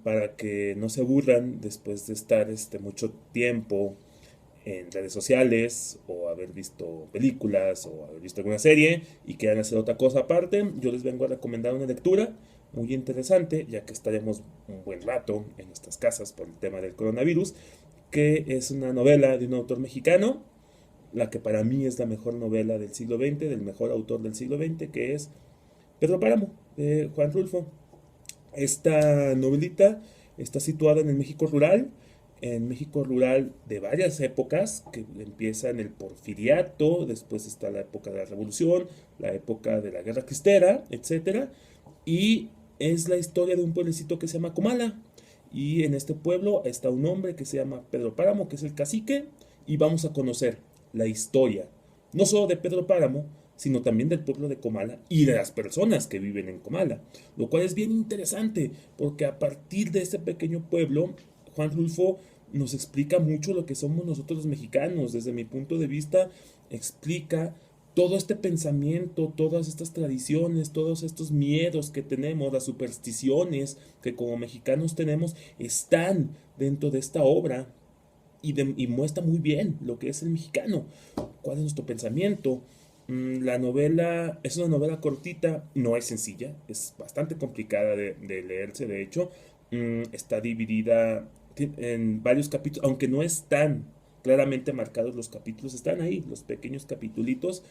para que no se aburran después de estar mucho tiempo en redes sociales o haber visto películas o haber visto alguna serie y quieran hacer otra cosa aparte. Yo les vengo a recomendar una lectura muy interesante, ya que estaremos un buen rato en nuestras casas por el tema del coronavirus, que es una novela de un autor mexicano, la que para mí es la mejor novela del siglo XX, del mejor autor del siglo XX, que es Pedro Páramo, de Juan Rulfo. Esta novelita está situada en México rural de varias épocas, que empieza en el Porfiriato, después está la época de la Revolución, la época de la Guerra Cristera, etcétera, y es la historia de un pueblecito que se llama Comala. Y en este pueblo está un hombre que se llama Pedro Páramo, que es el cacique, y vamos a conocer la historia, no solo de Pedro Páramo, sino también del pueblo de Comala y de las personas que viven en Comala, lo cual es bien interesante, porque a partir de este pequeño pueblo, Juan Rulfo nos explica mucho lo que somos nosotros los mexicanos. Desde mi punto de vista, explica todo este pensamiento, todas estas tradiciones, todos estos miedos que tenemos, las supersticiones que como mexicanos tenemos, están dentro de esta obra y muestra muy bien lo que es el mexicano, cuál es nuestro pensamiento. La novela es una novela cortita, no es sencilla, es bastante complicada de leerse, de hecho. Está dividida en varios capítulos, aunque no están claramente marcados los capítulos, están ahí, los pequeños capitulitos,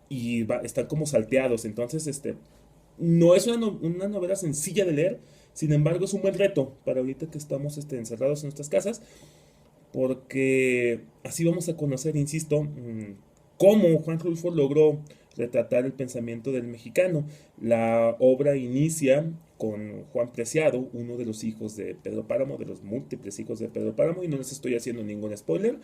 y están como salteados. Entonces, no es una novela sencilla de leer, sin embargo, es un buen reto para ahorita que estamos encerrados en nuestras casas, porque así vamos a conocer, insisto, cómo Juan Rulfo logró retratar el pensamiento del mexicano. La obra inicia con Juan Preciado, uno de los hijos de Pedro Páramo, de los múltiples hijos de Pedro Páramo, y no les estoy haciendo ningún spoiler,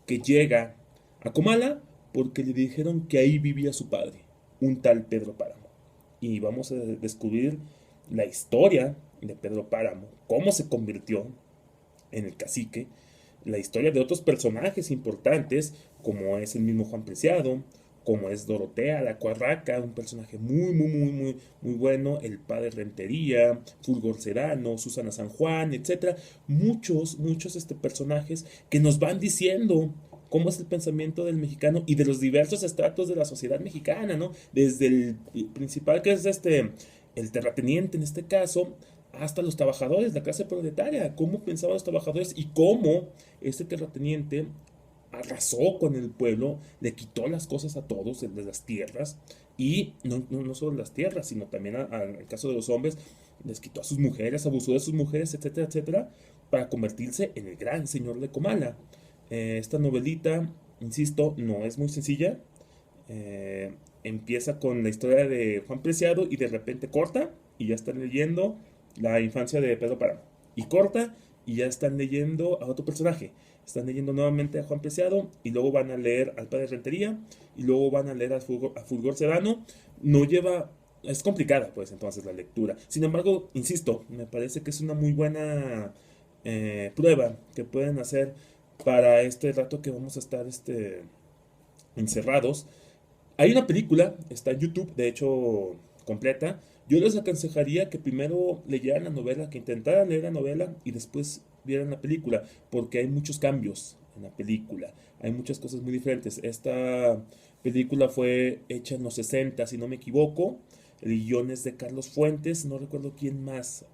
que llega a Comala porque le dijeron que ahí vivía su padre, un tal Pedro Páramo. Y vamos a descubrir la historia de Pedro Páramo, cómo se convirtió en el cacique, la historia de otros personajes importantes, como es el mismo Juan Preciado, como es Dorotea la Cuarraca, un personaje muy bueno, el padre Rentería, Fulgor Serrano, Susana San Juan, etcétera. Muchos personajes que nos van diciendo cómo es el pensamiento del mexicano y de los diversos estratos de la sociedad mexicana, ¿no? Desde el principal, que es el terrateniente en este caso, hasta los trabajadores, la clase proletaria, cómo pensaban los trabajadores y cómo este terrateniente arrasó con el pueblo, le quitó las cosas a todos, de las tierras, y no solo las tierras, sino también en el caso de los hombres, les quitó a sus mujeres, abusó de sus mujeres, etcétera, etcétera, para convertirse en el gran señor de Comala. Esta novelita, insisto, no es muy sencilla. Empieza con la historia de Juan Preciado y de repente corta y ya están leyendo la infancia de Pedro Páramo. Y corta y ya están leyendo a otro personaje. Están leyendo nuevamente a Juan Preciado y luego van a leer al padre Rentería y luego van a leer a Fulgor Serrano. No lleva... Es complicada, pues, entonces la lectura. Sin embargo, insisto, me parece que es una muy buena prueba que pueden hacer para este rato que vamos a estar encerrados. Hay una película, está en YouTube, de hecho, completa. Yo les aconsejaría que primero leyeran la novela, que intentaran leer la novela y después vieran la película, porque hay muchos cambios en la película. Hay muchas cosas muy diferentes. Esta película fue hecha en los 60, si no me equivoco. El guión es de Carlos Fuentes, no recuerdo quién más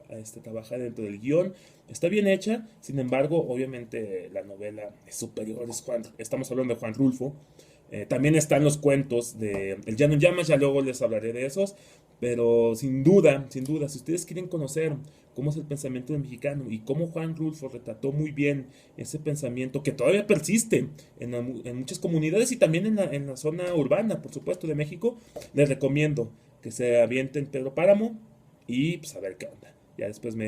trabaja dentro del guión. Está bien hecha, sin embargo, obviamente la novela es superior. Estamos hablando de Juan Rulfo. También están los cuentos de El Llano en Llamas, ya luego les hablaré de esos, pero sin duda, si ustedes quieren conocer cómo es el pensamiento del mexicano y cómo Juan Rulfo retrató muy bien ese pensamiento que todavía persiste en muchas comunidades y también en la zona urbana, por supuesto, de México, les recomiendo que se avienten Pedro Páramo y pues a ver qué onda. Ya después me